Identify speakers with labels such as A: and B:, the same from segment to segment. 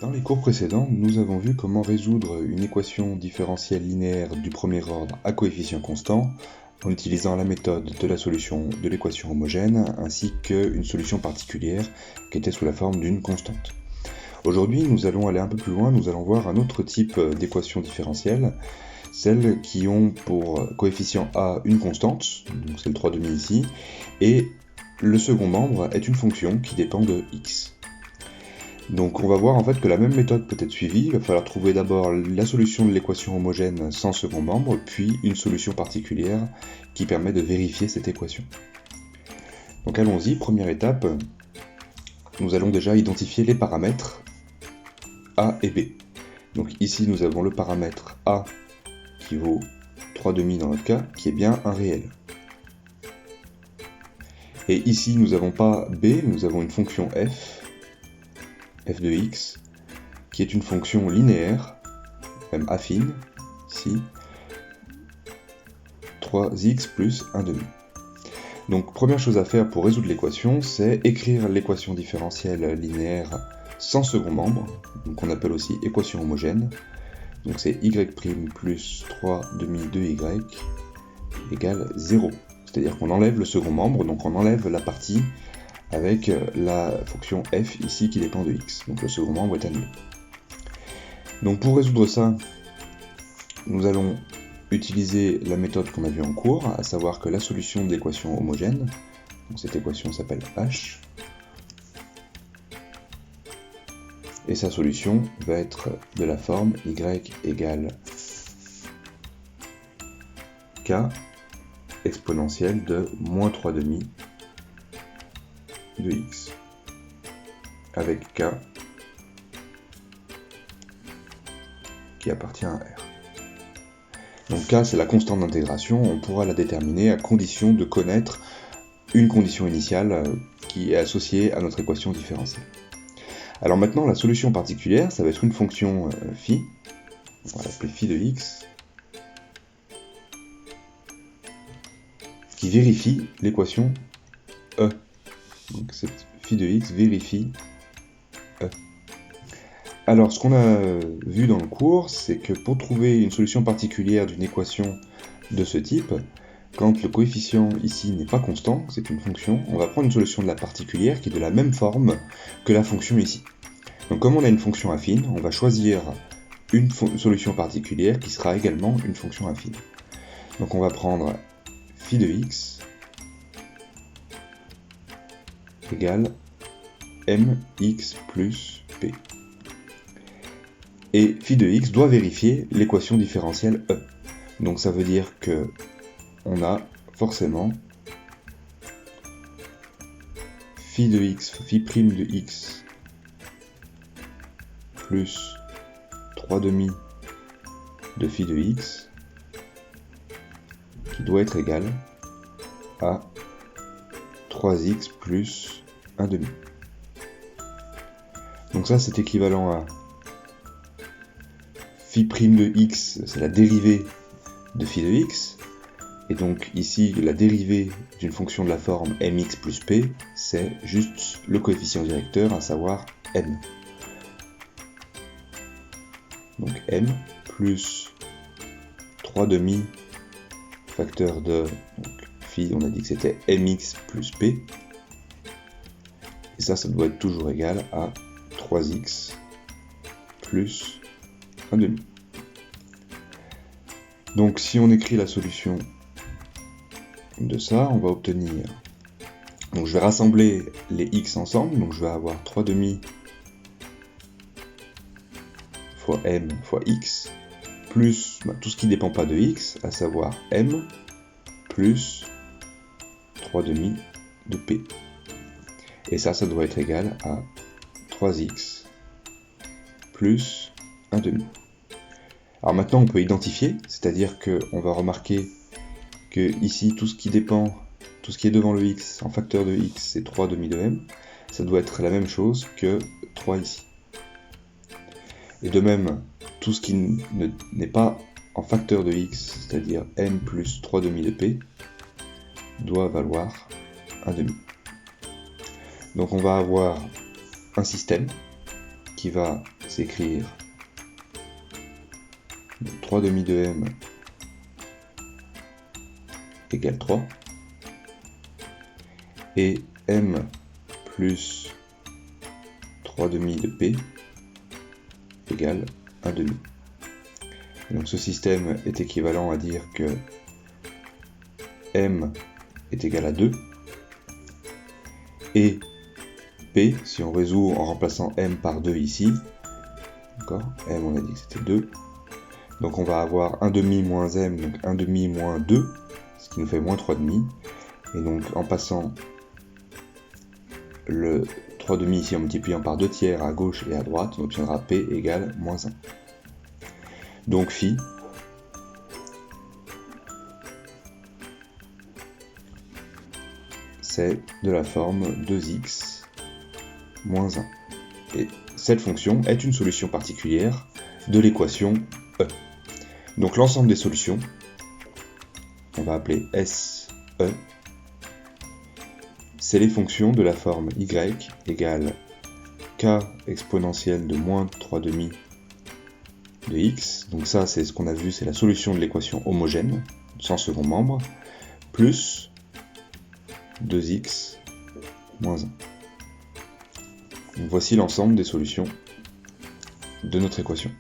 A: Dans les cours précédents, nous avons vu comment résoudre une équation différentielle linéaire du premier ordre à coefficient constant en utilisant la méthode de la solution de l'équation homogène ainsi qu'une solution particulière qui était sous la forme d'une constante. Aujourd'hui, nous allons aller un peu plus loin, nous allons voir un autre type d'équation différentielle, celles qui ont pour coefficient A une constante, donc c'est le 3/2 ici, et le second membre est une fonction qui dépend de x. Donc on va voir en fait que la même méthode peut être suivie, il va falloir trouver d'abord la solution de l'équation homogène sans second membre, puis une solution particulière qui permet de vérifier cette équation. Donc allons-y, première étape, nous allons déjà identifier les paramètres A et B. Donc ici nous avons le paramètre A qui vaut 3/2 dans notre cas, qui est bien un réel. Et ici nous n'avons pas B, nous avons une fonction f de x, qui est une fonction linéaire, même affine, ici, 3x plus 1/2. Donc première chose à faire pour résoudre l'équation, c'est écrire l'équation différentielle linéaire sans second membre, donc on appelle aussi équation homogène. Donc c'est y' plus 3/2 de y égale 0. C'est-à-dire qu'on enlève le second membre, donc on enlève la partie avec la fonction f ici qui dépend de x. Donc le second membre est annulé. Donc pour résoudre ça, nous allons utiliser la méthode qu'on a vue en cours, à savoir que la solution de l'équation homogène, donc cette équation s'appelle h, et sa solution va être de la forme y égale k exponentielle de moins 3/2 de x, avec k qui appartient à r. Donc k c'est la constante d'intégration, on pourra la déterminer à condition de connaître une condition initiale qui est associée à notre équation différentielle. Alors maintenant la solution particulière, ça va être une fonction phi, on va l'appeler phi de x, qui vérifie l'équation E. Donc cette phi de x vérifie E. Alors ce qu'on a vu dans le cours, c'est que pour trouver une solution particulière d'une équation de ce type, quand le coefficient ici n'est pas constant, c'est une fonction, on va prendre une solution de la particulière qui est de la même forme que la fonction ici. Donc comme on a une fonction affine, on va choisir une solution particulière qui sera également une fonction affine. Donc on va prendre phi de x égale mx plus p. Et phi de x doit vérifier l'équation différentielle E. Donc ça veut dire que on a forcément phi de x, phi prime de x plus 3/2 de phi de x qui doit être égal à 3x plus 1/2. Donc ça c'est équivalent à phi prime de x, c'est la dérivée de phi de x, et donc ici la dérivée d'une fonction de la forme mx plus p, c'est juste le coefficient directeur, à savoir m. Donc m plus 3/2 facteur de donc, phi, on a dit que c'était mx plus p, et ça doit être toujours égal à 3x plus 1/2. Donc si on écrit la solution de ça, on va obtenir, donc je vais rassembler les x ensemble, donc je vais avoir 3/2 fois m fois x, plus tout ce qui ne dépend pas de x, à savoir m, plus 3/2 de p. Et ça doit être égal à 3x plus 1/2. Alors maintenant on peut identifier, c'est-à-dire qu'on va remarquer que ici tout ce qui dépend, tout ce qui est devant le x en facteur de x c'est 3/2 de m, ça doit être la même chose que 3 ici. Et de même, tout ce qui n'est pas en facteur de x, c'est-à-dire m plus 3/2 de p, doit valoir 1/2. Donc on va avoir un système qui va s'écrire 3 demi de m égale 3, et m plus 3 demi de p égale 1 demi. Et donc ce système est équivalent à dire que m est égal à 2, et p, si on résout en remplaçant m par 2 ici, d'accord, m on a dit que c'était 2, donc on va avoir 1 demi moins m, donc 1 demi moins 2, ce qui nous fait moins 3 demi, et donc en passant le 3 demi ici en multipliant par 2 tiers à gauche et à droite, on obtiendra p égale moins 1. Donc phi c'est de la forme 2x moins 1. Et cette fonction est une solution particulière de l'équation E. Donc l'ensemble des solutions, on va appeler SE, c'est les fonctions de la forme y égale k exponentielle de moins 3 demi de x, donc ça c'est ce qu'on a vu, c'est la solution de l'équation homogène, sans second membre, plus 2x moins 1. Donc voici l'ensemble des solutions de notre équation.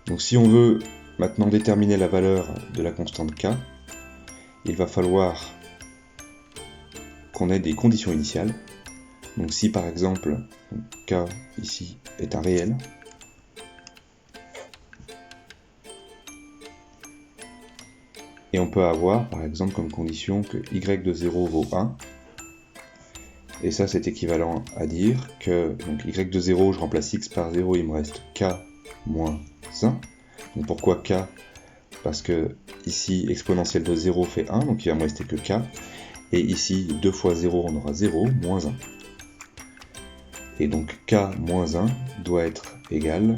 A: Donc si on veut maintenant déterminer la valeur de la constante k, il va falloir qu'on ait des conditions initiales. Donc si par exemple k ici est un réel, et on peut avoir par exemple comme condition que y de 0 vaut 1, et ça c'est équivalent à dire que donc y de 0, je remplace x par 0, il me reste k moins 1. Donc pourquoi k? Parce que ici exponentielle de 0 fait 1, donc il va me rester que k, et ici 2 fois 0 on aura 0 moins 1. Et donc k moins 1 doit être égal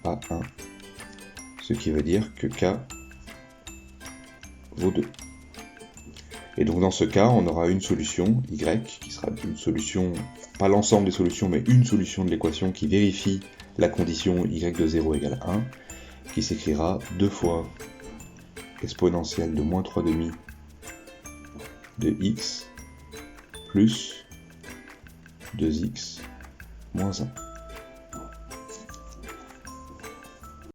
A: à 1, ce qui veut dire que k vaut 2. Et donc dans ce cas, on aura une solution y, qui sera une solution, pas l'ensemble des solutions, mais une solution de l'équation qui vérifie la condition y de 0 égale 1, qui s'écrira 2 fois exponentielle de moins 3 demi de x plus 2x moins 1.